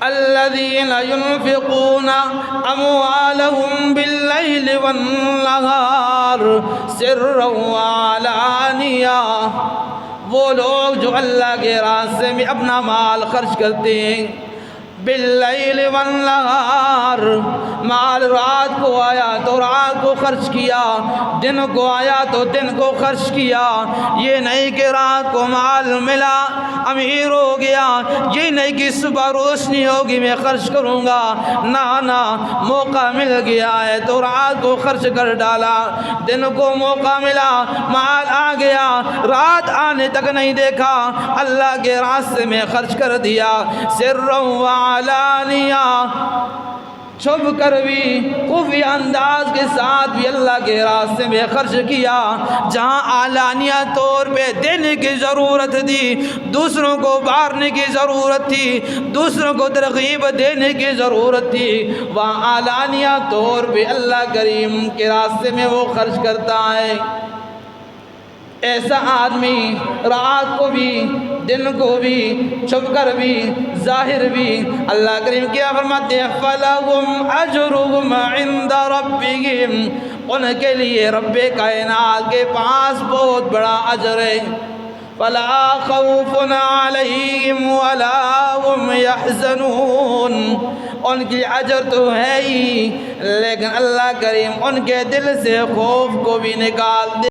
الذين ينفقون أموالهم بالليل والنهار سرا وعلانية، وہ لوگ جو اللہ کے راستے میں اپنا مال خرچ کرتے ہیں، باللیل والنہار، مال رات کو آیا تو رات کو خرچ کیا، دن کو آیا تو دن کو خرچ کیا۔ یہ نہیں کہ رات کو مال ملا امیر ہو گیا، یہ نہیں کہ صبح روشنی ہوگی میں خرچ کروں گا، نہ، موقع مل گیا ہے تو رات کو خرچ کر ڈالا، دن کو موقع ملا مال آ گیا، رات آنے تک نہیں دیکھا، اللہ کے راستے میں خرچ کر دیا، سرا وعلانیہ، چھپ کر بھی، خفیہ انداز کے ساتھ بھی اللہ کے راستے میں خرچ کیا۔ جہاں علانیہ طور پہ دینے کی ضرورت تھی، دوسروں کو بارنے کی ضرورت تھی، دوسروں کو ترغیب دینے کی ضرورت تھی، وہاں علانیہ طور پہ اللہ کریم کے راستے میں وہ خرچ کرتا ہے۔ ایسا آدمی رات کو بھی، دن کو بھی، چھپ کر بھی، ظاہر بھی، اللہ کریم کیا فرماتے ہیں فَلَهُمْ أَجْرُهُمْ عِنْدَ رَبِّهِمْ، ان کے لیے رب کائنات کے پاس بہت بڑا اجر ہے۔ فَلَا خَوْفٌ عَلَيْهِمْ وَلَا هُمْ يَحْزَنُونَ، ان کی اجر تو ہے ہی، لیکن اللہ کریم ان کے دل سے خوف کو بھی نکال دے۔